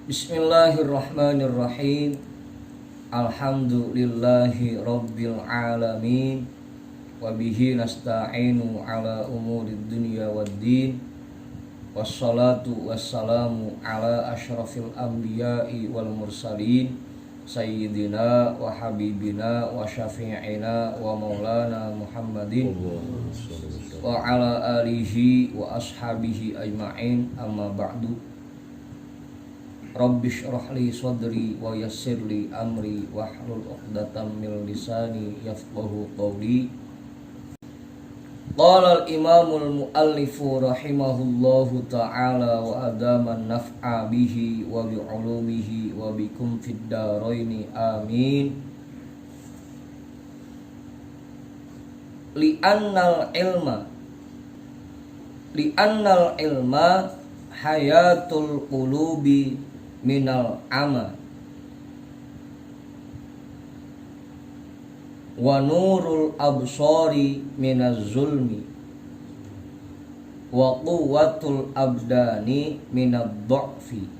Bismillahirrahmanirrahim. Alhamdulillahi rabbil alamin. Wabihi nasta'inu ala umurid dunya waddin. Wassalatu wassalamu ala ashrafil anbiya'i wal mursalin, sayyidina wa habibina wa syafi'ina wa maulana Muhammadin wa ala alihi wa ashabihi ajma'in, amma ba'du. Rabbi shrah li sadri wa yassir li amri wahlul 'uqdatam min lisani yafqahu qawli. Qala al-imamul muallifu rahimahullahu ta'ala wa adaman naf'a bihi wa bi 'ulumihi wa bikum fid daraini amin. Li'annal ilma hayatul qulubi minal ama wa nurul absari minaz zulmi wa quwwatul abdani minad dha'fi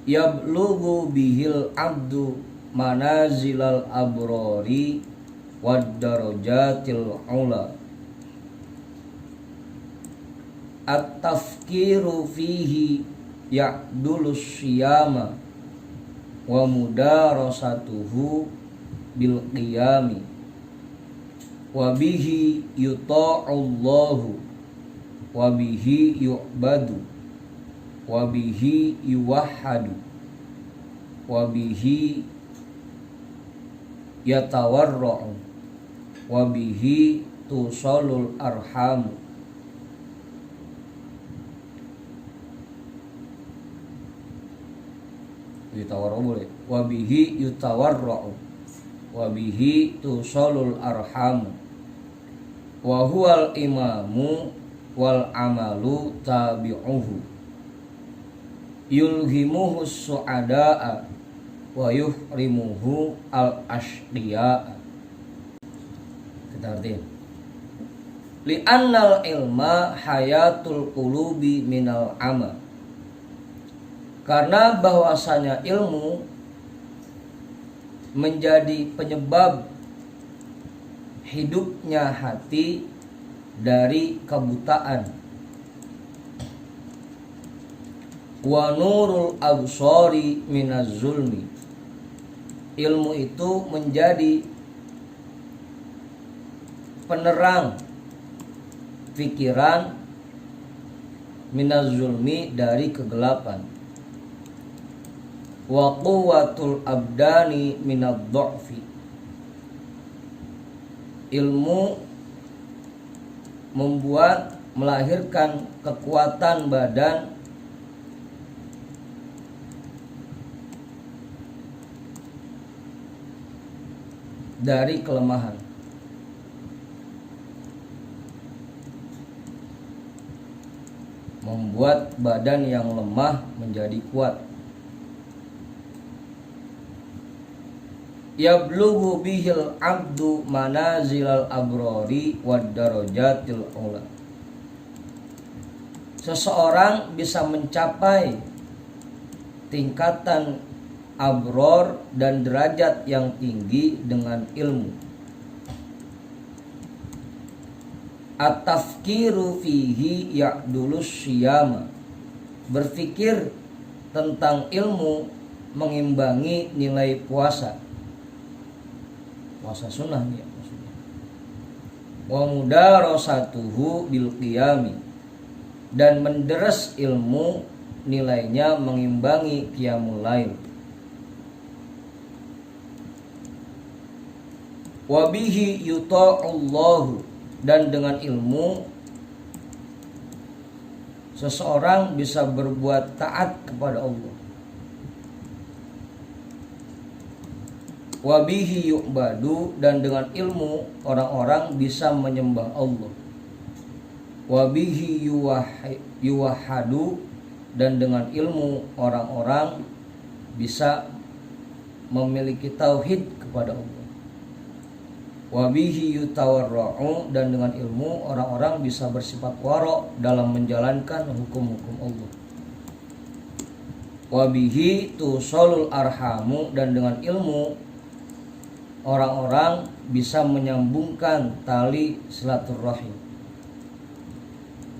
yablughu bihil abdu manazilal abrari wad darajatil ula. At-tafkiru fihi ya'dulus siyama wa mudarasatuhu bil qiyami wa bihi yuta'ullahu wa bihi yu'badu wa bihi yuwahhadu wa bihi yatawarra'u wa bihi tusalul arhamu. Wabihi yutawarra'u wabihi tusalul arhamu wa huwal imamu wal amalu tabi'uhu yulhimuhu su'ada'a wa yuhrimuhu al ashqiya'a. Kita artiin, li'annal ilma hayatul qulubi minal ama, karena bahwasanya ilmu menjadi penyebab hidupnya hati dari kebutaan. Wa nurul absari minaz zulmi, ilmu itu menjadi penerang pikiran, minaz zulmi dari kegelapan, wa quwwatul abdani minad dha'fi, ilmu melahirkan kekuatan badan dari kelemahan. Membuat badan yang lemah menjadi kuat. Yablughu bihil abdu manazilal abrari wad darajatil ula, seseorang bisa mencapai tingkatan abror dan derajat yang tinggi dengan ilmu. At-tafkiru fihi ya'dulus siyama, berpikir tentang ilmu mengimbangi nilai puasa sunnah ya maksudnya. Wa mudarasatuhu bil qiyami, dan menderes ilmu nilainya mengimbangi qiyamul lail. Wa bihi yuta'ullahu, dan dengan ilmu seseorang bisa berbuat taat kepada Allah. Wabihi yu'badu, dan dengan ilmu orang-orang bisa menyembah Allah. Wabihi yuwahhadu, dan dengan ilmu orang-orang bisa memiliki tauhid kepada Allah. Wabihi yutawarra'u, dan dengan ilmu orang-orang bisa bersifat wara' dalam menjalankan hukum-hukum Allah. Wabihi tusolul arhamu, dan dengan ilmu orang-orang bisa menyambungkan tali silaturahim.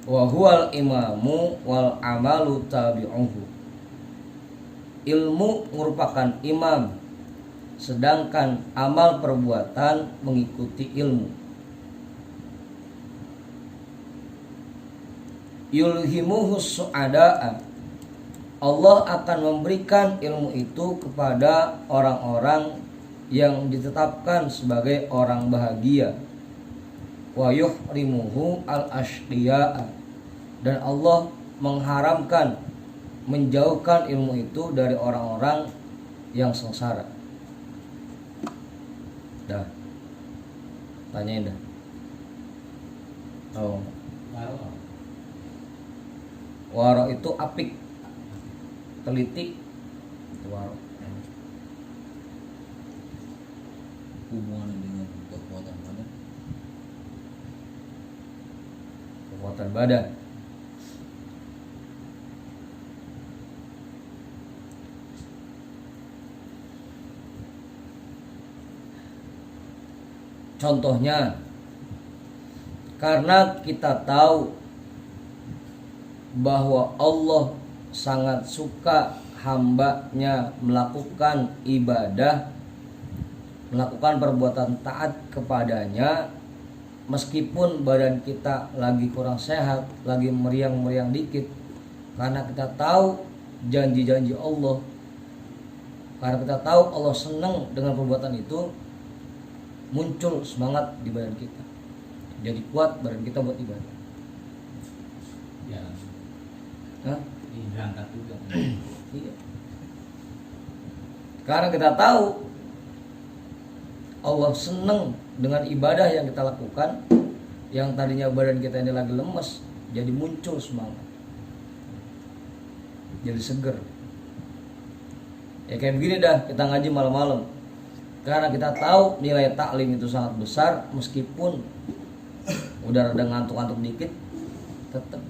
Wa huwal imamu wal amalu tabi'uhu. Ilmu merupakan imam, sedangkan amal perbuatan mengikuti ilmu. Yulhimuhus su'ada'a. Allah akan memberikan ilmu itu kepada orang-orang yang ditetapkan sebagai orang bahagia. Wa yuhrimuhu al-ashqiya'a. Dan Allah mengharamkan, menjauhkan ilmu itu dari orang-orang yang sengsara. Dah. Tanyain dah. Oh. Waro itu apik, teliti, waro. Hubungan dengan kekuatan badan. Kekuatan badan. Contohnya, karena kita tahu bahwa Allah sangat suka hambanya melakukan ibadah, melakukan perbuatan taat kepadanya, meskipun badan kita lagi kurang sehat, lagi meriang-meriang dikit, karena kita tahu janji-janji Allah, karena kita tahu Allah senang dengan perbuatan itu, muncul semangat di badan kita, jadi kuat badan kita buat ibadah. Ya. Hah? Berangkat juga. Iya. Karena kita tahu Allah senang dengan ibadah yang kita lakukan, yang tadinya badan kita ini lagi lemes, jadi muncul semangat, jadi seger. Ya kayak begini dah, kita ngaji malam-malam, karena kita tahu nilai taklim itu sangat besar, meskipun udah rada ngantuk-ngantuk dikit, tetap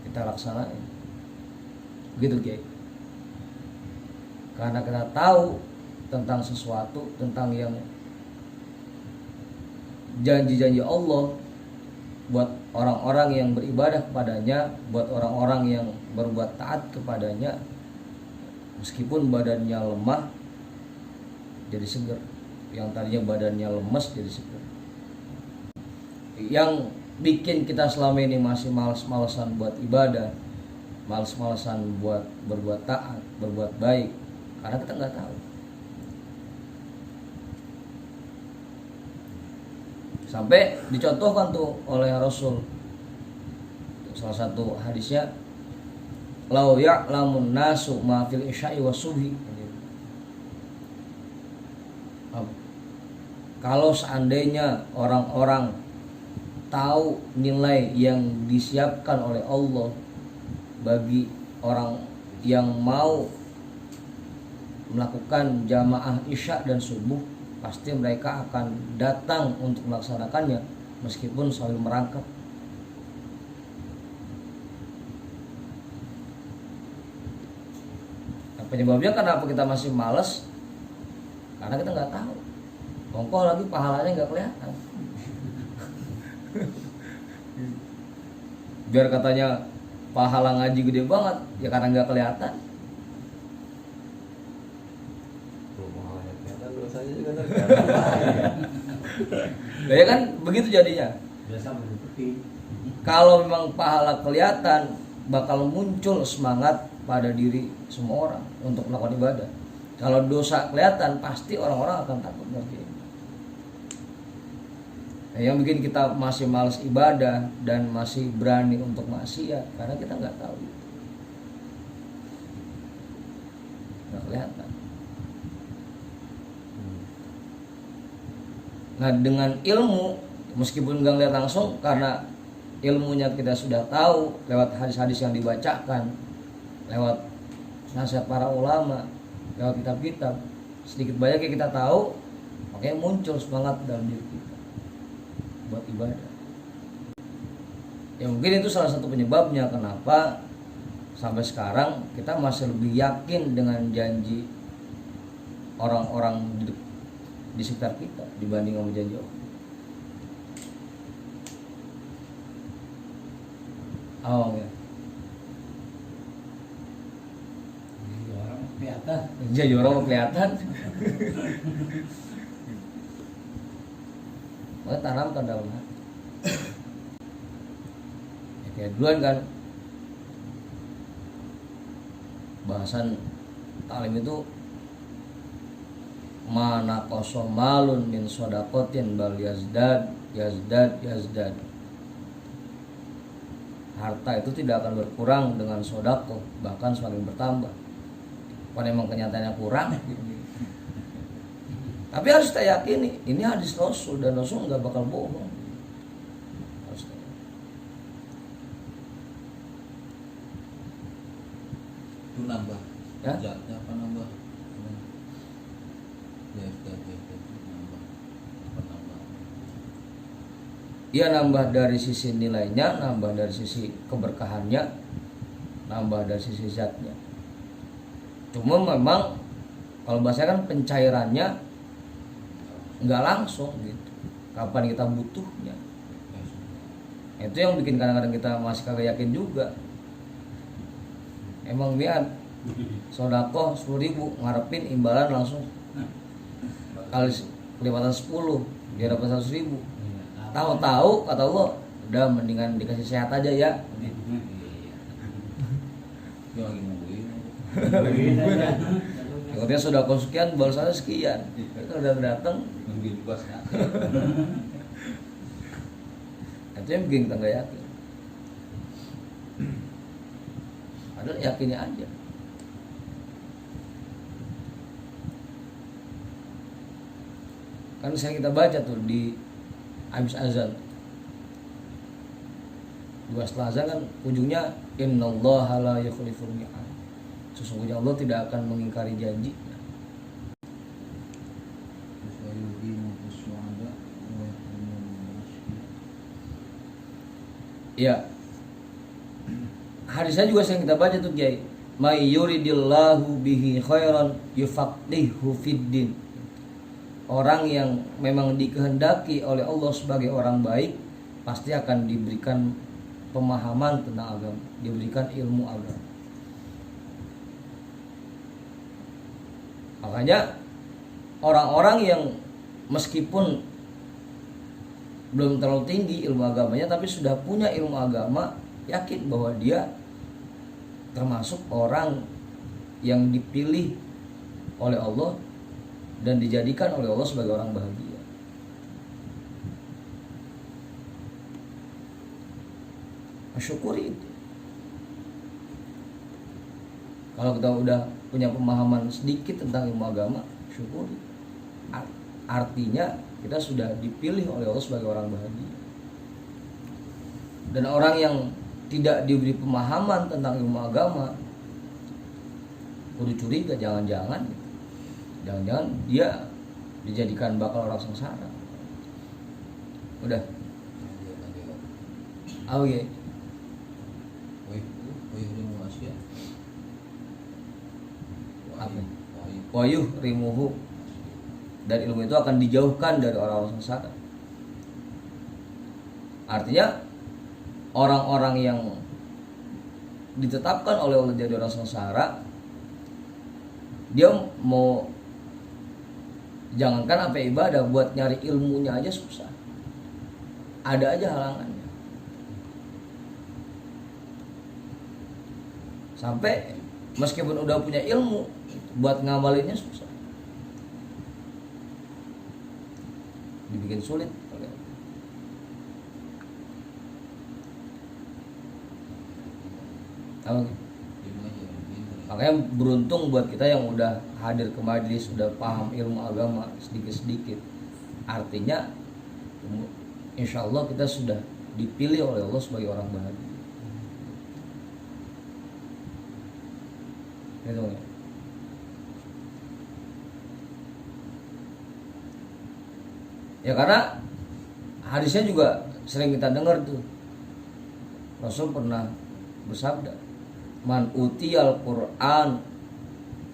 kita laksanain. Begitu Kiai. Karena kita tahu tentang sesuatu, tentang yang janji-janji Allah buat orang-orang yang beribadah kepadanya, buat orang-orang yang berbuat taat kepadanya, meskipun badannya lemah jadi seger, yang tadinya badannya lemes jadi seger. Yang bikin kita selama ini masih malas-malasan buat ibadah, malas-malasan buat berbuat taat, berbuat baik, karena kita nggak tahu. Sampai dicontohkan tuh oleh Rasul, salah satu hadisnya, lau ya'lamun nasu ma fil isya'i wasubhi. Kalau seandainya orang-orang tahu nilai yang disiapkan oleh Allah bagi orang yang mau melakukan jamaah isya dan subuh, pasti mereka akan datang untuk melaksanakannya meskipun sambil merangkap. Nah, penyebabnya kenapa kita masih malas? Karena kita nggak tahu. Kongkoh lagi pahalanya nggak kelihatan. Biar katanya pahala ngaji gede banget, ya karena nggak kelihatan. Pahalanya kelihatan, dosanya juga terkelihatan. Ya kan begitu jadinya. Biasa begitu. Kalau memang pahala kelihatan, bakal muncul semangat pada diri semua orang untuk melakukan ibadah. Kalau dosa kelihatan, pasti orang-orang akan takut ngerjain. Nah, yang bikin kita masih malas ibadah dan masih berani untuk maksiat karena kita nggak tahu, nggak kelihatan. Nah, dengan ilmu, meskipun nggak lihat langsung, karena ilmunya kita sudah tahu lewat hadis-hadis yang dibacakan, lewat nasihat para ulama, lewat kitab-kitab, sedikit banyak yang kita tahu, makanya muncul semangat dalam diri kita buat ibadah. Ya mungkin itu salah satu penyebabnya kenapa sampai sekarang kita masih lebih yakin dengan janji orang-orang di sekitar kita dibanding sama janji Allah. Oh ya. Jadi orang kelihatan. Jadi orang mau kelihatan. Maka tanamkan dalam hati. Ya, kayak duluan kan bahasan taklim itu mana kosomalun min sodakotin bal yazdad. Harta itu tidak akan berkurang dengan sodako, bahkan semakin bertambah. Kalau memang kenyataannya kurang, tapi harus kita yakini ini hadis Rasul dan Rasul nggak bakal bohong. Harus kita yakini. Itu nambah. Ya? Zatnya apa nambah? JFK itu nambah. Apa nambah? Ia nambah dari sisi nilainya, nambah dari sisi keberkahannya, nambah dari sisi zatnya. Cuma memang kalau bahasa kan pencairannya nggak langsung gitu. Kapan kita butuhnya? Itu yang bikin kadang-kadang kita masih kagak yakin juga. Emang niat sodakoh 10.000 ngarepin imbalan langsung kali kelipatan 10 dia dapat 100.000. Tahu-tahu kata Allah udah mendingan dikasih sehat aja ya. Dia lagi nungguin. Katanya sudah sekian balasannya sekian. Kalau udah datang Nungguin bos kan. itu yang bikin kita nggak yakin. Padahal yakinnya aja. Kan saya kita baca tuh di habis azan. Dua setelah azan kan ujungnya innallaha la yukhliful mi'ad. Sesungguhnya Allah tidak akan mengingkari janji. Ya. Hadisnya juga yang kita baca tuh Kiai. May yuridillahu bihi khairan yufaqihu fiddin. Orang yang memang dikehendaki oleh Allah sebagai orang baik pasti akan diberikan pemahaman tentang agama, diberikan ilmu agama. Makanya orang-orang yang meskipun belum terlalu tinggi ilmu agamanya tapi sudah punya ilmu agama, yakin bahwa dia termasuk orang yang dipilih oleh Allah dan dijadikan oleh Allah sebagai orang bahagia. Syukuri itu. Kalau kita udah punya pemahaman sedikit tentang ilmu agama, syukuri. Artinya kita sudah dipilih oleh Allah sebagai orang bahagia. Dan orang yang tidak diberi pemahaman tentang ilmu agama, kudu curiga, jangan-jangan dia dijadikan bakal orang sengsara. Udah. Oh iya. Apa? Wayuh rimuhu. Dan ilmu itu akan dijauhkan dari orang-orang sengsara. Artinya orang-orang yang ditetapkan oleh Allah jadi orang sengsara, dia mau jangankan apa ibadah, buat nyari ilmunya aja susah. Ada aja halangannya. Sampai meskipun udah punya ilmu, buat ngamalinnya susah. Dibikin sulit. Makanya beruntung buat kita yang udah hadir ke majelis, sudah paham ilmu agama sedikit-sedikit. Artinya insya Allah kita sudah dipilih oleh Allah sebagai orang bahagia. Gitu ya. Ya karena hadisnya juga sering kita dengar tuh. Rasul pernah bersabda, man utiyal Qur'an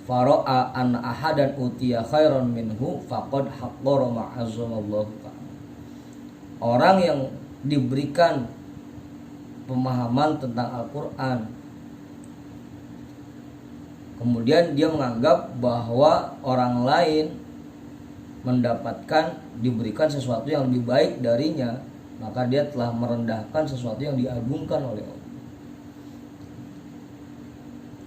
fara'a an ahadan utiya khairan minhu faqad haqqara ma'azzamallahu ta'ala. Orang yang diberikan pemahaman tentang Al-Qur'an, kemudian dia menganggap bahwa orang lain mendapatkan diberikan sesuatu yang lebih baik darinya, maka dia telah merendahkan sesuatu yang diagungkan oleh Allah.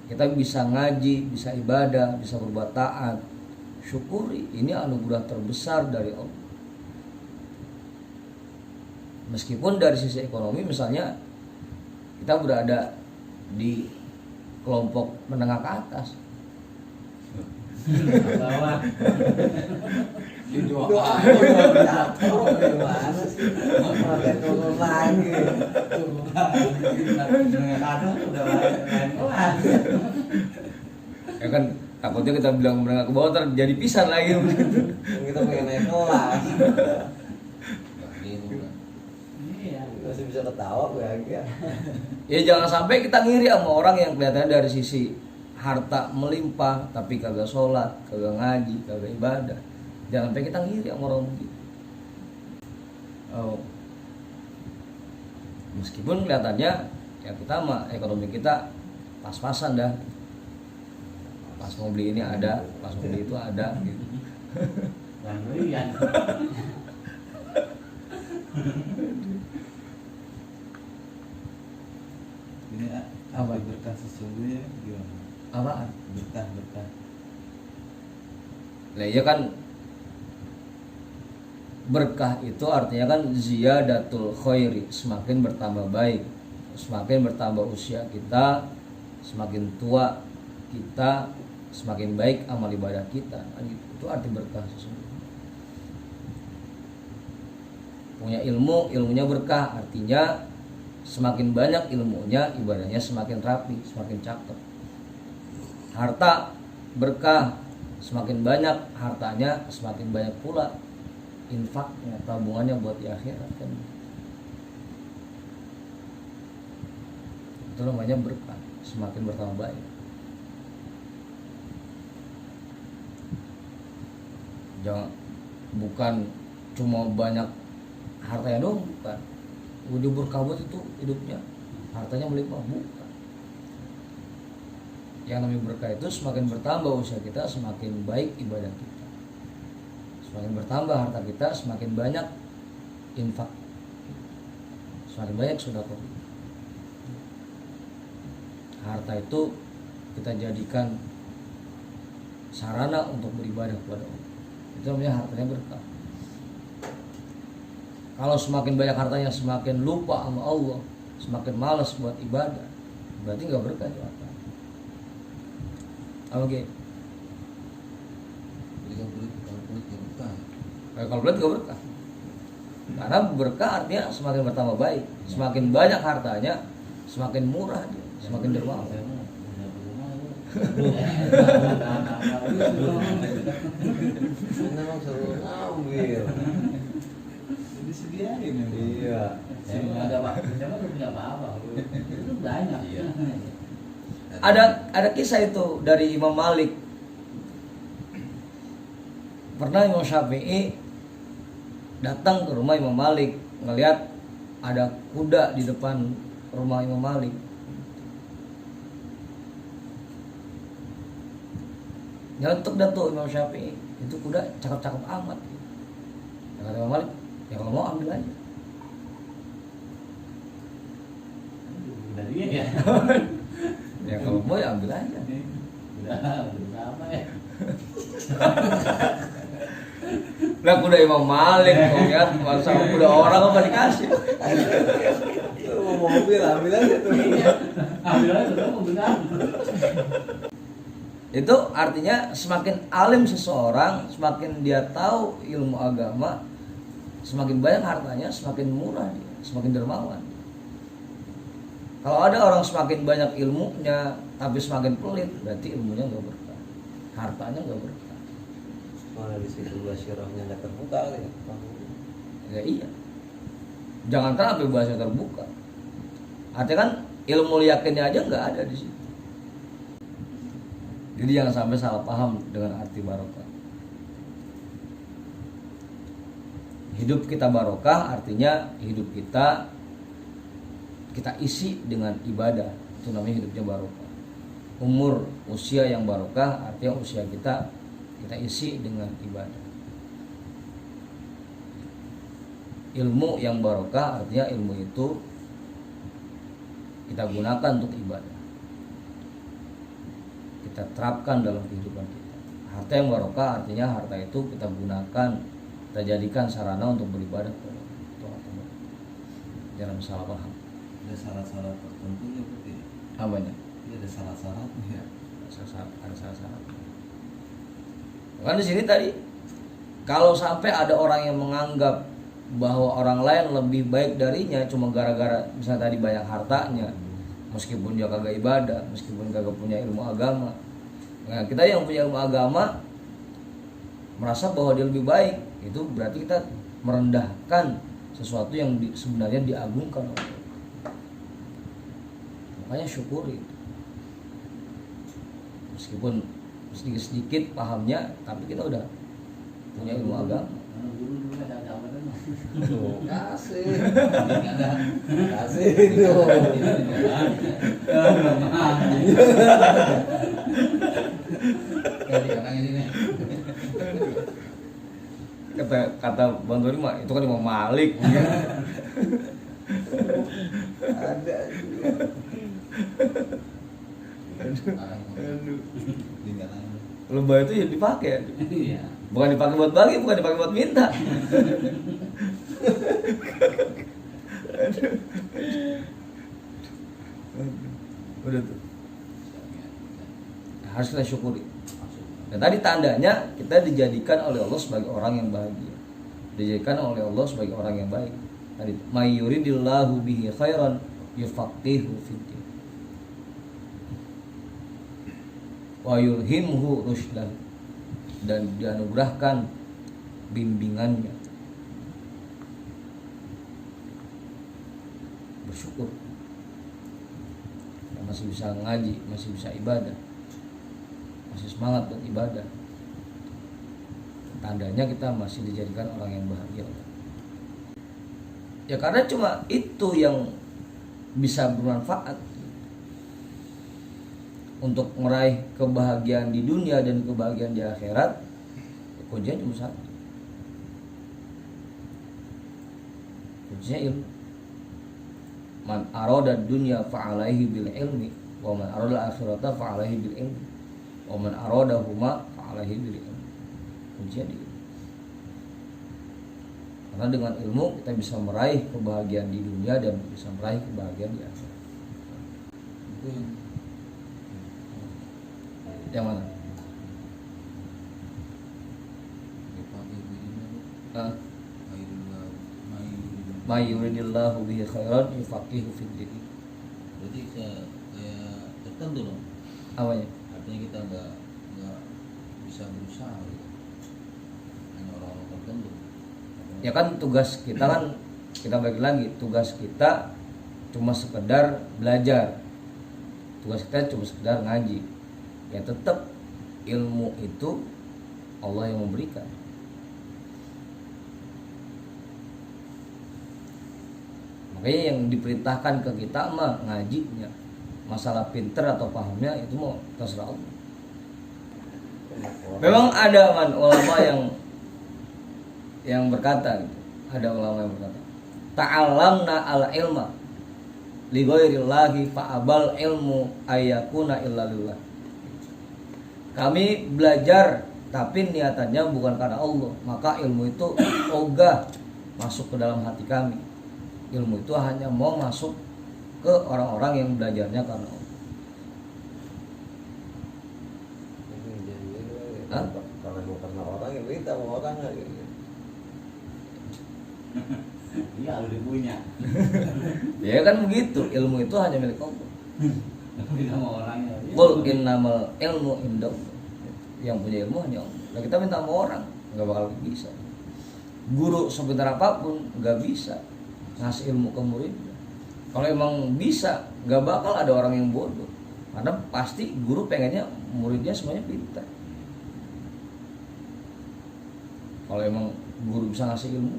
Kita bisa ngaji, bisa ibadah, bisa berbuat taat, syukuri, ini anugerah terbesar dari Allah. Meskipun dari sisi ekonomi misalnya kita berada di kelompok menengah ke atas, Bawah. Doa. Gimana sih? Makan turun lagi. Kadang udah lain kelas. ya kan takutnya kita bilang menengah ke bawah terjadi pisan lagi. Kita pengen naik kelas. Iya. Masih bisa ketawa bahagia. Ya jangan sampai kita ngiri sama orang yang kelihatannya dari sisi harta melimpah tapi kagak sholat, kagak ngaji, kagak ibadah. Jangan sampai kita ngiri sama orang begitu. Oh. Meskipun kelihatannya ya kita mah ekonomi kita pas-pasan dah. Pas mau beli ini ada, pas mau beli itu ada gitu. Dan Rian. Ini apa berkah sesungguhnya gimana? Apaan? Berkah. Nah iya kan, berkah itu artinya kan ziyadatul khairi, semakin bertambah baik, semakin bertambah usia kita, semakin tua kita, semakin baik amal ibadah kita. Itu arti berkah sesungguhnya. Punya ilmu, ilmunya berkah, artinya semakin banyak ilmunya, ibadahnya semakin rapi, semakin cakep. Harta berkah, semakin banyak hartanya, semakin banyak pula infaknya, tabungannya buat di akhirat kan. Itu namanya berkah, semakin bertambah baik. Jangan, bukan cuma banyak hartanya dong, bukan. Udah berkah buat itu hidupnya, hartanya melimpah, bukan. Yang namanya berkah itu semakin bertambah usia kita, semakin baik ibadah kita. Semakin bertambah harta kita, semakin banyak infak, semakin banyak sedekah. Harta itu kita jadikan sarana untuk beribadah kepada Allah. Itu namanya hartanya berkah. Kalau semakin banyak hartanya, semakin lupa sama Allah, semakin malas buat ibadah, berarti nggak berkah itu harta. Oke. Kalau berat nggak berkah. Karena berkah artinya semakin bertambah baik, semakin banyak hartanya, semakin murah dia, semakin dermawan. Memang suruh ngambil. Disediain ya. Iya. Saya nggak ada Pak. Saya nggak punya apa-apa. Itu banyak. Iya. Ada kisah itu dari Imam Malik. Pernah Imam Syafi'i datang ke rumah Imam Malik, ngelihat ada kuda di depan rumah Imam Malik. Nyelentuk dah tuh Imam Syafi'i, itu kuda cakep-cakep amat. Kata Imam Malik, ya kalau mau ambil aja. Dari ya. Ya kalau mau ya ambil aja. Udah apa ya? Lah kuda Imam Malik, kau lihat masa kuda orang apa dikasih? Itu mau mobil ambil aja tuh. Ambil aja tuh mau benar. Itu artinya semakin alim seseorang, semakin dia tahu ilmu agama, semakin banyak hartanya, semakin murah dia, semakin dermawan. Kalau ada orang semakin banyak ilmunya tapi semakin pelit, berarti ilmunya nggak berkah, hartanya nggak berkah. Mana di situ basyirahnya nggak terbuka kali ya? Ya iya. Jangan sampai bahasa terbuka. Artinya kan ilmu yakinnya aja nggak ada di situ. Jadi jangan sampai salah paham dengan arti barokah. Hidup kita barokah artinya hidup kita isi dengan ibadah, itu namanya hidupnya barokah. Umur usia yang barokah artinya usia kita isi dengan ibadah. Ilmu yang barokah artinya ilmu itu kita gunakan untuk ibadah, kita terapkan dalam kehidupan kita. Harta yang barokah artinya harta itu kita gunakan, kita jadikan sarana untuk beribadah kepada Allah. Jangan salah paham. Ada syarat-syarat tertentunya berarti. Apanya? Ini ada syarat-syaratnya. Ada syarat. Kan di sini tadi kalau sampai ada orang yang menganggap bahwa orang lain lebih baik darinya cuma gara-gara misalnya tadi banyak hartanya, meskipun dia kagak ibadah, meskipun kagak punya ilmu agama. Nah, kita yang punya ilmu agama merasa bahwa dia lebih baik, itu berarti kita merendahkan sesuatu yang sebenarnya diagungkan oleh Allah. Makanya syukuri. Meskipun sedikit-sedikit pahamnya, tapi kita udah punya ilmu agama. Guru dulu ada agama kan. Kasih. Kasih itu. Jadi orang ini nih. Kata Bang Dori mah itu kan Imam Malik. Ada. Tinggal Lebah itu ya dipakai. Iya. Bukan dipakai buat bagi, bukan dipakai buat minta. Udah tuh. Harus kita syukuri. Dan tadi tandanya kita dijadikan oleh Allah sebagai orang yang bahagia. Dijadikan oleh Allah sebagai orang yang baik. Tadi may yuridillahu bihi khairan yufaqihu fiddin. Wa yulhimhu rusydan, dan dianugerahkan bimbingannya. Bersyukur kita masih bisa ngaji, masih bisa ibadah, masih semangat buat ibadah. Tandanya kita masih dijadikan orang yang bahagia. Ya karena cuma itu yang bisa bermanfaat untuk meraih kebahagiaan di dunia dan kebahagiaan di akhirat. Kuncinya cuma satu, kuncinya ilmu. Man arada dunya fa'alaihi bil ilmi, wa man arada akhirata fa'alaihi bil ilmi, wa man arada huma fa'alaihi bil ilmi. Kuncinya di ilmu. Karena dengan ilmu kita bisa meraih kebahagiaan di dunia dan bisa meraih kebahagiaan di akhirat. itu Yang mana? dipakai begini. May yuridillahu bihi khairan yufaqihu fid din. Berarti kayak tertentu dong. Apanya? Artinya kita nggak bisa berusaha gitu. Hanya orang-orang tertentu. Ya kan tugas kita kan, kita balik lagi, tugas kita cuma sekedar belajar, tugas kita cuma sekedar ngaji. Ya tetap ilmu itu Allah yang memberikan. Makanya yang diperintahkan ke kita mah ngajinya. Masalah pinter atau pahamnya itu mau terserah Allah. Memang ada ulama yang berkata gitu. Ada ulama yang berkata, ta'allamna al-ilma li ghairillahi fa'abal ilmu ayyakuna illa lillah. Kami belajar tapi niatannya bukan karena Allah, maka ilmu itu ogah masuk ke dalam hati kami. Ilmu itu hanya mau masuk ke orang-orang yang belajarnya karena Allah. Hah? Karena orang yang minta sama orang gitu. Iya udah punya. Ya kan begitu, ilmu itu hanya milik Allah. Tapi sama orangnya. Qul innamal ilmu indallah. Yang punya ilmu hanya Allah. Nah, kita minta sama orang nggak bakal bisa. Guru sepintar apapun nggak bisa ngasih ilmu ke muridnya. Kalau emang bisa, nggak bakal ada orang yang bodoh. Karena pasti guru pengennya muridnya semuanya pintar. Kalau emang guru bisa ngasih ilmu.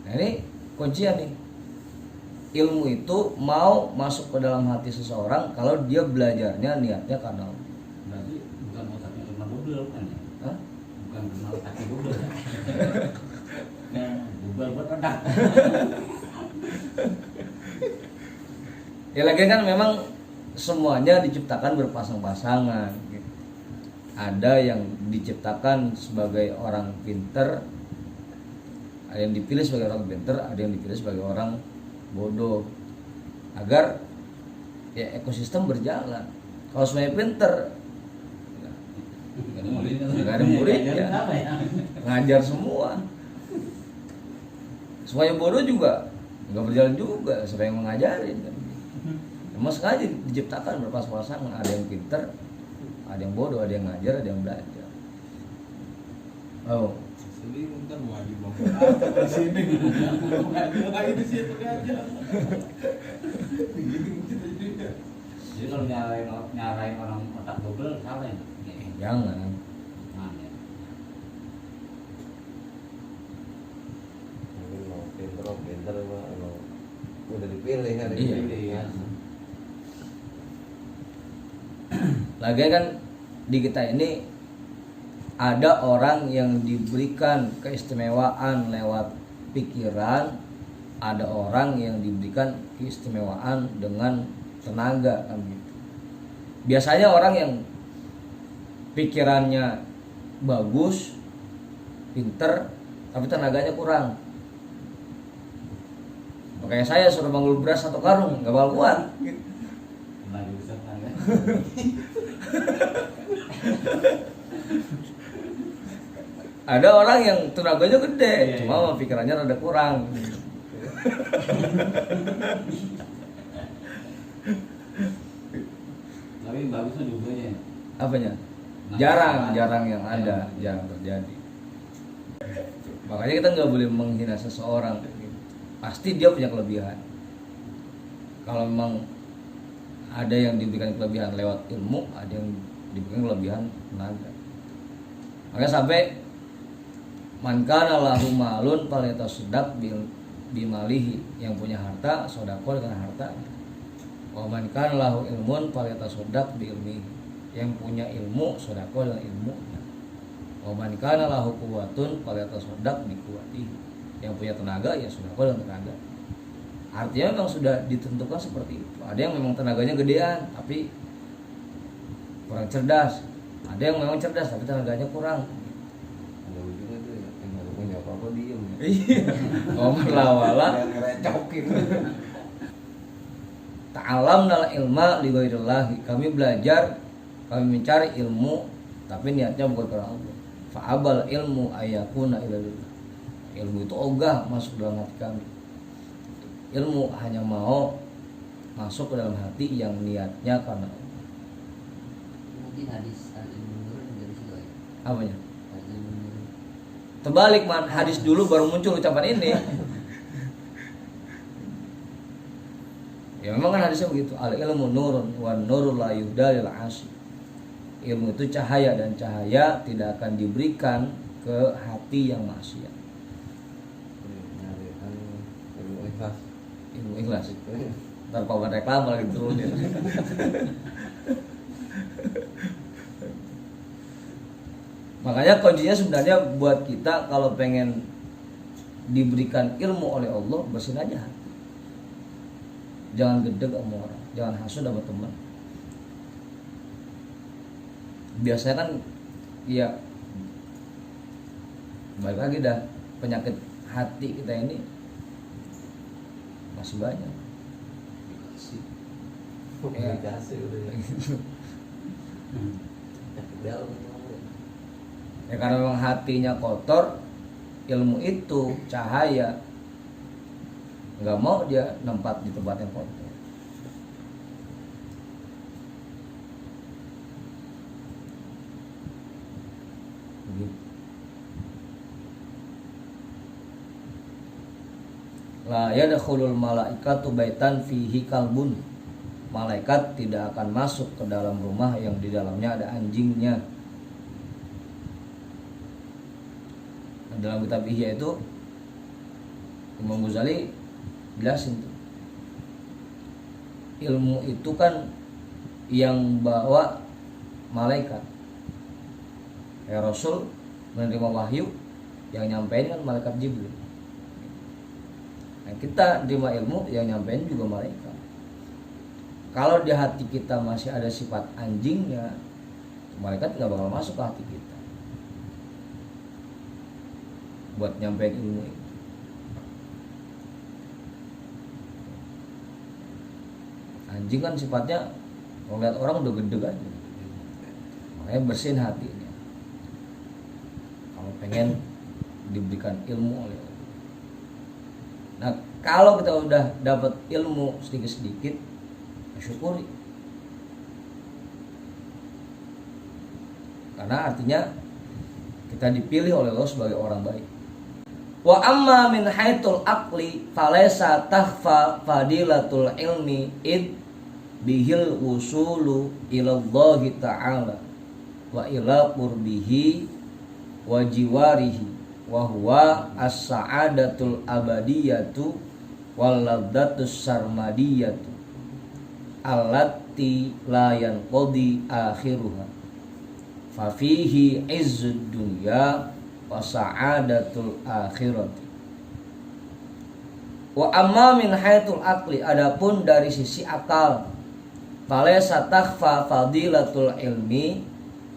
Nah ini kuncian nih. Ilmu itu mau masuk ke dalam hati seseorang kalau dia belajarnya niatnya karena Allah. Berarti bukan otaknya cuma double kan ya? Hah? Bukan cuma otaknya double ya? Yang double buat otak. Ya lagi kan memang semuanya diciptakan berpasang-pasangan gitu. Ada yang diciptakan sebagai orang pinter, ada yang dipilih sebagai orang pinter, ada yang dipilih sebagai orang bodoh, agar ya ekosistem berjalan. Kalau semuanya pinter Gak ada muridnya. nggak ada muridnya, Apa ya? ngajar semua. Semuanya bodoh juga nggak berjalan juga, siapa yang mengajarin kan? Emang sengaja diciptakan berpasang-pasangan, ada yang pinter, ada yang bodoh, ada yang ngajar, ada yang belajar. Oh, Jadi ntar mau ngaji belum di sini. Mau ngaji lagi di situ aja. Jadi kalau nyarain orang otak double salah ya? jangan. Nah, ya. Mungkin mau pinter mau udah dipilih kan. Iya. Ya. Lagi kan di kita ini ada orang yang diberikan keistimewaan lewat pikiran, ada orang yang diberikan keistimewaan dengan tenaga kan gitu. Biasanya orang yang pikirannya bagus, pinter, tapi tenaganya kurang. Makanya saya suruh bangun beras 1 karung, nggak bakal kuat. Lagi besar kan ya? Ada orang yang tenaganya gede, Iya, cuma iya. pikirannya rada kurang. Tapi bagusnya dua-duanya. Apanya? Nah, Jarang yang ada, jarang terjadi. Makanya kita nggak boleh menghina seseorang. Pasti dia punya kelebihan. Kalau memang ada yang diberikan kelebihan lewat ilmu, ada yang diberikan kelebihan tenaga. Makanya sampai man kana lahu malun falyatasaddaq bimalihi, yang punya harta sedekah dengan harta. Wa man kana lahu ilmun falyatasaddaq biilmihi, yang punya ilmu sedekah dengan ilmunya. Wa man kana lahu quwwatun falyatasaddaq biquwwatihi, yang punya tenaga ya sedekah dengan tenaga. Artinya memang sudah ditentukan seperti itu. Ada yang memang tenaganya gedean tapi kurang cerdas. Ada yang memang cerdas tapi tenaganya kurang. Ada ujungnya tuh ya, yang nggak punya apa-apa diem ya. Iya. Omar lawala Yang ngerecokin. ta'alamna ilma li ghairillahi. Kami belajar, kami mencari ilmu tapi niatnya bukan karena Allah. Fa'abal ilmu ayakuna ilalillah. Ilmu itu ogah masuk dalam hati kami. Ilmu hanya mau masuk ke dalam hati yang niatnya karena Allah. Mungkin hadis al-ilmu nurun dari situ ya. Apanya? Al-ilmu nurun. Terbalik man, hadis dulu baru muncul ucapan ini. Ya memang kan hadisnya begitu. Al ilmu nurun wan nurul la yuhda lil asi. Ilmu itu cahaya dan cahaya tidak akan diberikan ke hati yang maksiat. Nyarikan ilmu ikhlas. Ilmu ikhlas. Ntar paman reklam lagi turunin. Makanya kuncinya sebenarnya buat kita kalau pengen diberikan ilmu oleh Allah, bersihin aja hati. Jangan gedeg sama orang, jangan hasud sama teman. Biasanya kan ya balik lagi dah, penyakit hati kita ini masih banyak. Ya. Dikasih udah ya. Sakit dalam ya. Ya karena memang hatinya kotor, ilmu itu cahaya, nggak mau dia nempat di tempat yang kotor. Begitu. La yadkhulul malaikatu baitan fihi kalbun. Malaikat tidak akan masuk ke dalam rumah yang di dalamnya ada anjingnya. Dalam kitab Ihya itu Imam Ghazali jelasin tuh. Ilmu itu kan yang bawa malaikat. Ya Rasul menerima wahyu, yang nyampein kan malaikat Jibril. Nah, kita terima ilmu, yang nyampein juga malaikat. Kalau di hati kita masih ada sifat anjingnya, malaikat nggak bakal masuk ke hati kita buat nyampein ilmu itu. Anjing kan sifatnya kalau lihat orang udah gede aja, makanya bersihin hatinya kalau pengen diberikan ilmu oleh Allah. Nah, kalau kita udah dapat ilmu sedikit-sedikit, syukuri, karena artinya kita dipilih oleh Allah sebagai orang baik. Wa amma min haitul aqli falaysa tahfa fadilatul ilmi id bihil usulu ila Allah ta'ala wa ila qurbihi wa jiwarihi wa huwa as-sa'adatul abadiyatu wal ladzatus sarmadiyatu allati la yanqadi akhiruha fa fihi izzud dunya wa sa'adatul akhirati. Wa amma min haitul aqli, adapun dari sisi akal, falaysa takhfa fadilatul ilmi,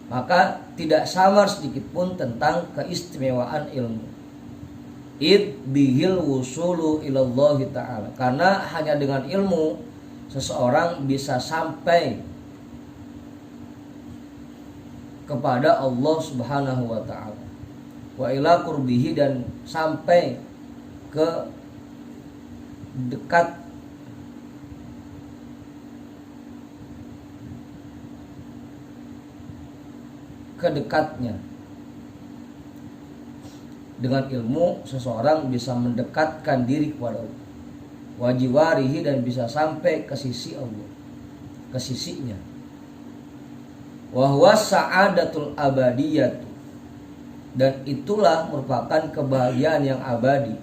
maka tidak samar sedikit pun tentang keistimewaan ilmu. Id bihil wusulu ilallah ta'ala, karena hanya dengan ilmu seseorang bisa sampai kepada Allah Subhanahu wa ta'ala, wa ila qurbihi, dan sampai ke dekat kedekatnya. Dengan ilmu seseorang bisa mendekatkan diri kepada Allah, wajiwarihi, dan bisa sampai ke sisi Allah, ke sisinya. Wa huwa sa'adatul abadiyatu, dan itulah merupakan kebahagiaan yang abadi.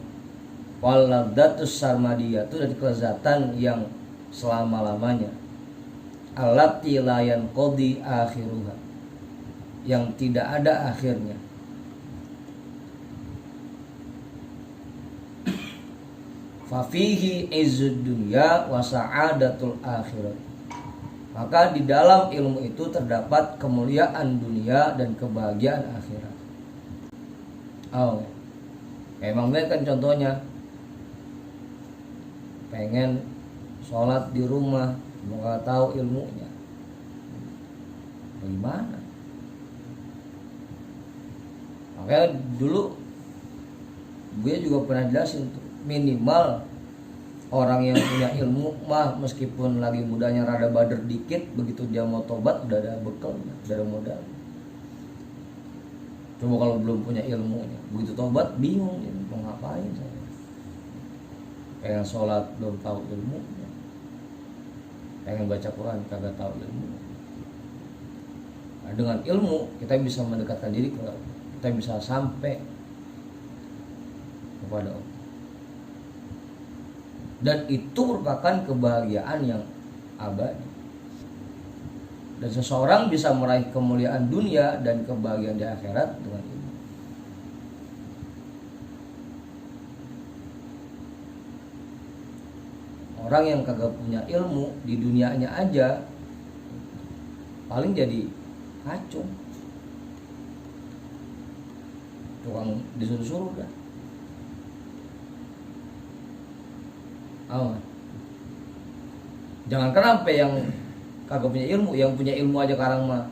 Wal ladzatus sarmadiyatu, dan kelezatan yang selama-lamanya. Allati la yanqadi akhiruha, yang tidak ada akhirnya. Fafihi izzud dunya wa sa'adatul akhirat, maka di dalam ilmu itu terdapat kemuliaan dunia dan kebahagiaan akhirat. Oh, emang kan contohnya pengen sholat di rumah, mau tahu ilmunya bagaimana? Makanya dulu gue juga pernah jelasin tuh, minimal orang yang punya ilmu mah meskipun lagi mudanya rada bader dikit, begitu dia mau tobat udah ada bekal, udah ada modal. Coba kalau belum punya ilmunya, begitu tobat bingung ya, mau ngapain saya? Pengen sholat belum tahu ilmunya, pengen baca Quran kagak tahu ilmu. Nah, dengan ilmu kita bisa mendekatkan diri ke Allah, kita bisa sampai kepada Allah. Dan itu merupakan kebahagiaan yang abadi. Dan seseorang bisa meraih kemuliaan dunia dan kebahagiaan di akhirat dengan ilmu. Orang yang kagak punya ilmu di dunianya aja paling jadi kacung, tukang disuruh-suruh dah. Oh. Jangan sampai yang kagak punya ilmu, yang punya ilmu aja sekarang mah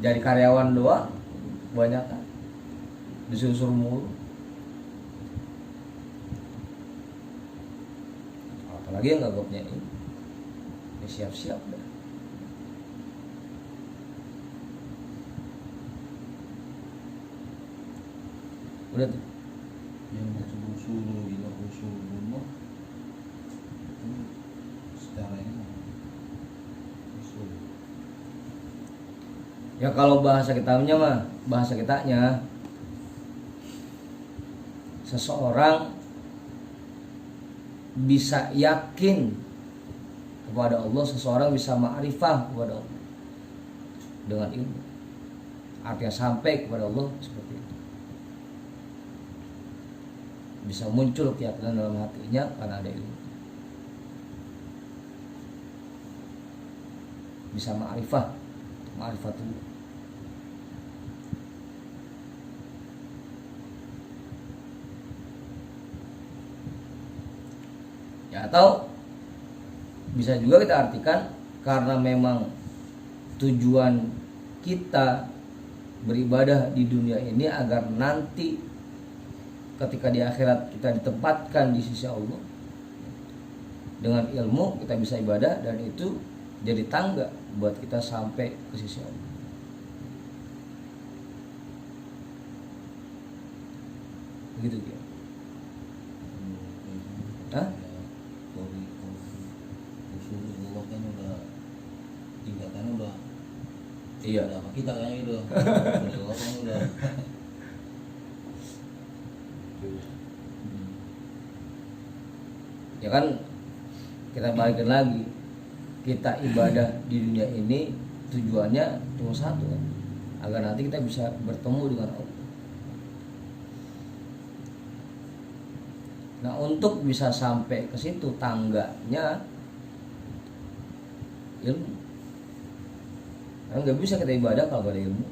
jadi karyawan doang, banyak kan disuruh-suruh mulu. Apalagi yang kagak punya ilmu, ya siap-siap dah. Udah tuh. Yang subuh usulu ila usulullah itu secara ini usul. Ya kalau bahasa kitanya seseorang bisa yakin kepada Allah, seseorang bisa ma'rifah kepada Allah dengan ilmu. Artinya sampai kepada Allah seperti itu. Bisa muncul keyakinan dalam hatinya karena ada ilmu. Bisa ma'rifah itu. Ya, atau bisa juga kita artikan karena memang tujuan kita beribadah di dunia ini agar nanti ketika di akhirat kita ditempatkan di sisi Allah. Dengan ilmu kita bisa ibadah dan itu jadi tangga buat kita sampai ke sisi Allah. Begitu dia. Hah? Usulullah kan udah tingkatannya udah Iya. udah sama kita kayaknya itu. Usulullah kan udah Ya kan kita balikin lagi, kita ibadah di dunia ini tujuannya cuma satu kan, agar nanti kita bisa bertemu dengan Allah. Nah, untuk bisa sampai ke situ tangganya ilmu. Karena nggak bisa kita ibadah kalau gak ada ilmu.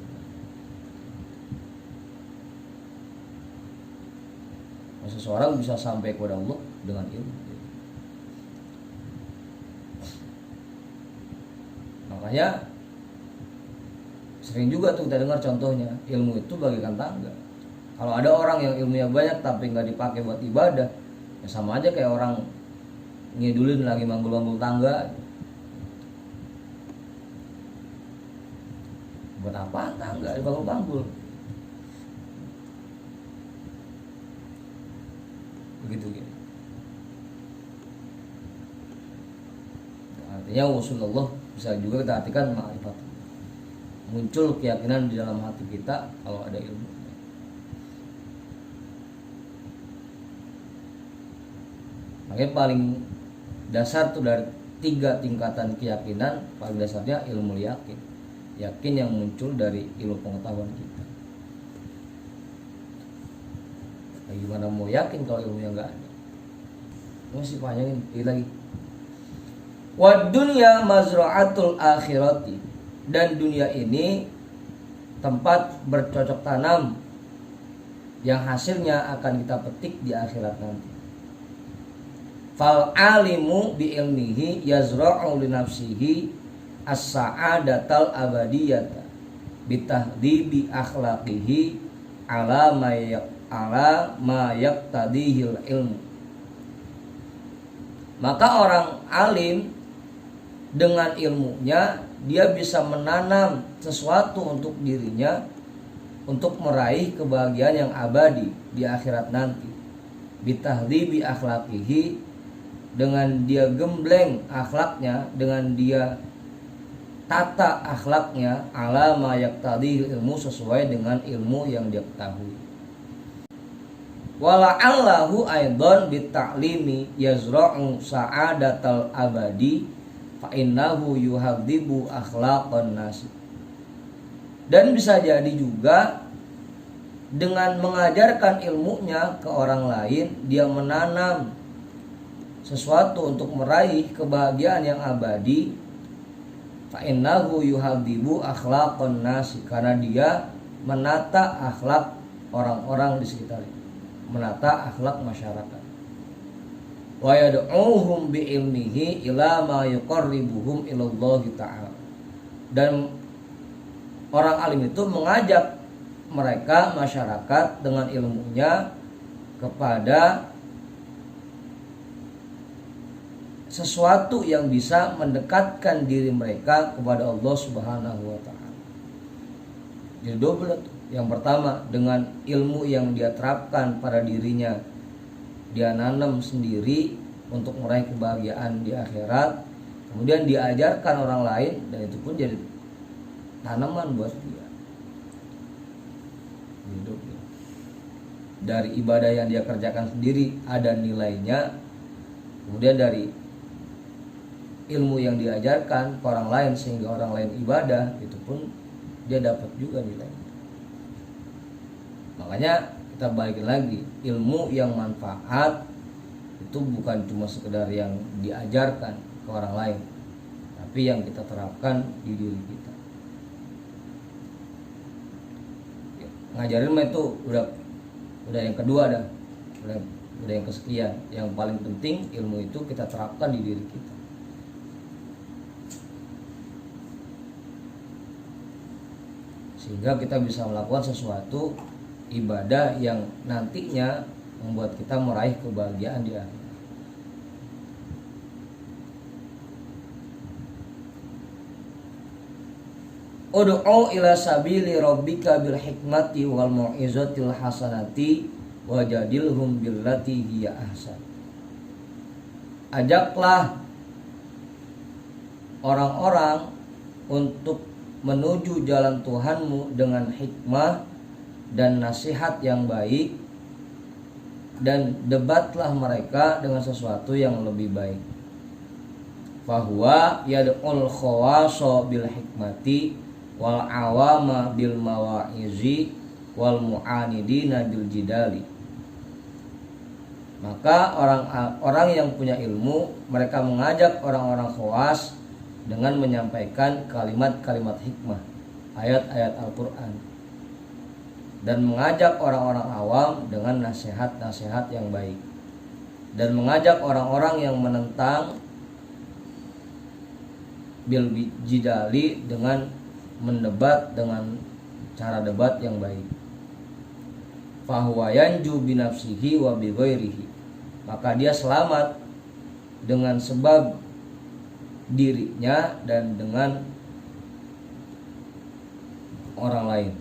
Nah, seseorang bisa sampai kepada Allah dengan ilmu. Makanya sering juga tuh kita dengar contohnya, ilmu itu bagaikan tangga. Kalau ada orang yang ilmunya banyak tapi nggak dipakai buat ibadah, ya sama aja kayak orang ngidulin lagi manggul-manggul tangga. Buat apaan tangga dibanggul-banggul? Begitu gitu. Artinya usulullah bisa juga kita artikan ma'rifat. Muncul keyakinan di dalam hati kita kalau ada ilmu. Makanya paling dasar tuh dari 3 tingkatan keyakinan, paling dasarnya ilmu yakin. Yakin yang muncul dari ilmu pengetahuan kita. Nah, gimana mau yakin kalau ilmunya nggak ada? Masih panjangin lagi. Wa dunya mazra'atul akhirati, dan dunia ini tempat bercocok tanam yang hasilnya akan kita petik di akhirat nanti. Fal alimu bi ilmihi yazra'u li nafsihi as-sa'adatal abadiyata bitahdibi akhlaqihi ala ma yaqtadihil ilmu. Maka orang alim dengan ilmunya dia bisa menanam sesuatu untuk dirinya untuk meraih kebahagiaan yang abadi di akhirat nanti. Bitahdibi akhlaqihi, dengan dia gembleng akhlaknya, dengan dia tata akhlaknya, ala ma yaqtadi ilmu, sesuai dengan ilmu yang dia ketahui. Wala'allahu aidan bitta'limi yazra'u sa'adatal abadi fa innahu yuhadzibu akhlaqan nas. Dan bisa jadi juga dengan mengajarkan ilmunya ke orang lain, dia menanam sesuatu untuk meraih kebahagiaan yang abadi. Fa innahu yuhadzibu akhlaqan nas, karena dia menata akhlak orang-orang di sekitarnya, menata akhlak masyarakat. Wa yad'uhum bi ilmihi ila ma yuqarribuhum ilallahi ta'ala. Dan orang alim itu mengajak mereka, masyarakat, dengan ilmunya kepada sesuatu yang bisa mendekatkan diri mereka kepada Allah Subhanahu wa ta'ala. Jadi double. Yang pertama, dengan ilmu yang dia terapkan pada dirinya, dia nanam sendiri untuk meraih kebahagiaan di akhirat, kemudian diajarkan orang lain, dan itu pun jadi tanaman buat dia hidup. Dari ibadah yang dia kerjakan sendiri ada nilainya, kemudian dari ilmu yang diajarkan ke orang lain sehingga orang lain ibadah, itu pun dia dapat juga nilai. Makanya kita balikin lagi, ilmu yang manfaat itu bukan cuma sekedar yang diajarkan ke orang lain, tapi yang kita terapkan di diri kita. Ngajarin mah itu udah yang kedua dah, udah yang kesekian. Yang paling penting ilmu itu kita terapkan di diri kita. Sehingga kita bisa melakukan sesuatu ibadah yang nantinya membuat kita meraih kebahagiaan di akhirat. Ud'u ila sabili rabbika bil hikmati wal mau'izatil hasanati wajadilhum billati hiya ahsan. Ajaklah orang-orang untuk menuju jalan Tuhanmu dengan hikmah dan nasihat yang baik, dan debatlah mereka dengan sesuatu yang lebih baik. Fahuwa yad'ul khawasa bil hikmati wal awama bil mawa'izi wal mu'anidina bil jidali. Maka orang yang punya ilmu, mereka mengajak orang-orang khawas dengan menyampaikan kalimat-kalimat hikmah, ayat-ayat Al-Quran, dan mengajak orang-orang awam dengan nasihat-nasihat yang baik, dan mengajak orang-orang yang menentang bil jidali dengan mendebat dengan cara debat yang baik. Fahuwa yanju binafsihi wa bighairihi, maka dia selamat dengan sebab dirinya dan dengan orang lain.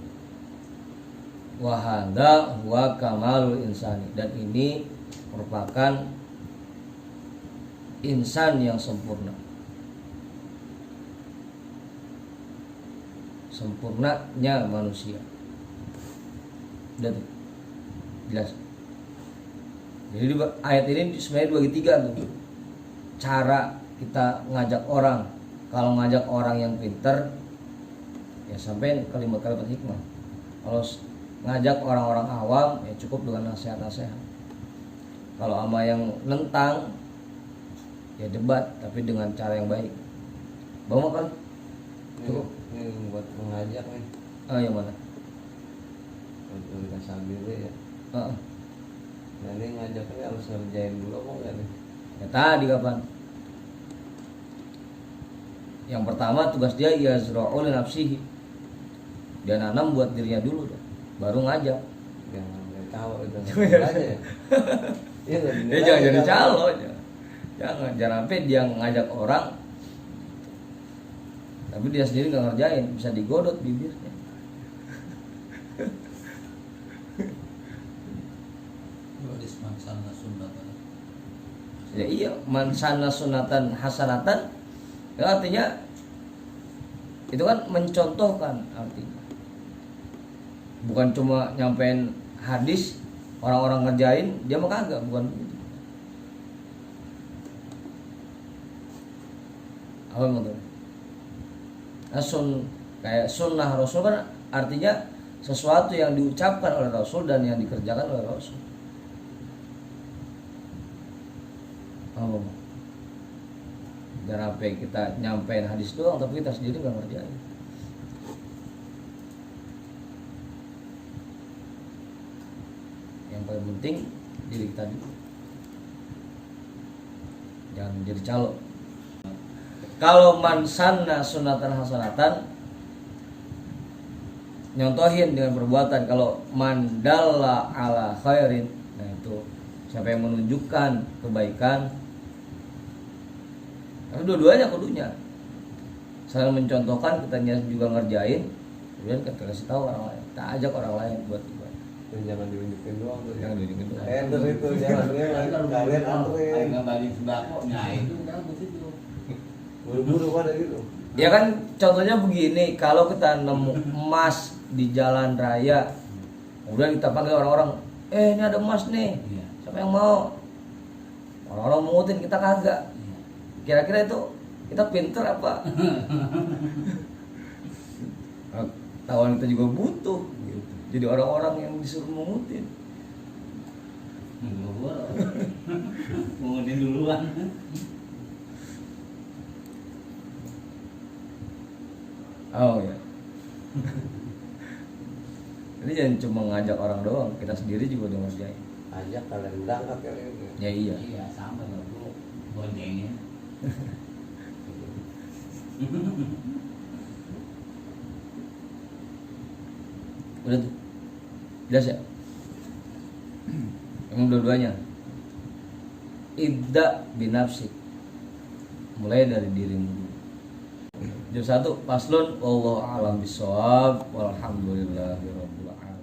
Wa hadza huwa kamalul insani, dan ini merupakan insan yang sempurna. Sempurnanya manusia. Udah tuh, jelas. Jadi di ayat ini sebenarnya dibagi tiga tuh. Cara kita ngajak orang. Kalau ngajak orang yang pinter, ya sampai kalimat-kalimat hikmah. Kalau ngajak orang-orang awam, ya cukup dengan nasihat-nasihat. Kalau sama yang nentang, ya debat, tapi dengan cara yang baik. Bawa kan? Cukup. Ini buat mengajak nih. Yang mana? Untuk kita sambil ya. Nah ini ngajaknya harus ngerjain dulu apa enggak nih? Ya tadi kapan? Yang pertama tugas dia yazra'u li nafsihi. Dia nanam buat dirinya dulu, baru ngajak. Jangan tahu itu aja ya. Iya, Jangan jadi calo. Jangan sampai dia ngajak orang tapi dia sendiri nggak ngerjain, bisa digodot bibirnya. Hadis mansana sunnatan. Ya iya, mansana sunatan hasanatan, ya artinya itu kan mencontohkan artinya. Bukan cuma nyampein hadis orang-orang ngerjain, dia mah kagak, bukan begitu. Apa maksudnya? Kayak sunnah Rasul kan artinya sesuatu yang diucapkan oleh Rasul dan yang dikerjakan oleh Rasul. Oh. Jangan sampai kita nyampein hadis doang tapi kita sendiri nggak ngerjain. Yang paling penting diri kita dulu. Jangan jadi calo. Kalau mansanna sunatan hasanatan, nyontohin dengan perbuatan. Kalau mandalla ala khairin, nah itu siapa yang menunjukkan kebaikan. Tapi dua-duanya kudunya. Selain mencontohkan, kita juga ngerjain, kemudian kita kasih tahu orang lain, kita ajak orang lain buat ibadah. Dan jangan diunjukin doang tuh. Jangan diunjukin doang. Ender itu jangan dia kalian anterin. nggak bagi sembako, nah itu bagus itu. Buru-buru pada gitu. Ya kan contohnya begini, kalau kita nemu emas di jalan raya, kemudian kita panggil orang-orang, ini ada emas nih, Iya. siapa yang mau? Orang-orang mengutin, kita kagak. Iya. Kira-kira itu kita pinter apa? Tawan kita juga butuh. Jadi orang-orang yang disuruh mengutin. Gua mengutin duluan. Oh ya. Jadi jangan cuma ngajak orang doang, kita sendiri juga udah ngerjain. Ajak kalian berangkat kali ini. Ya iya. Iya, sama lah gua boncengnya. Udah tuh. Jelas ya? Yang dua-duanya. Ibda binafsik. Mulai dari dirimu dulu. Juz 1 faslun wallahu a'lam bishawab walhamdulillahirabbil alamin.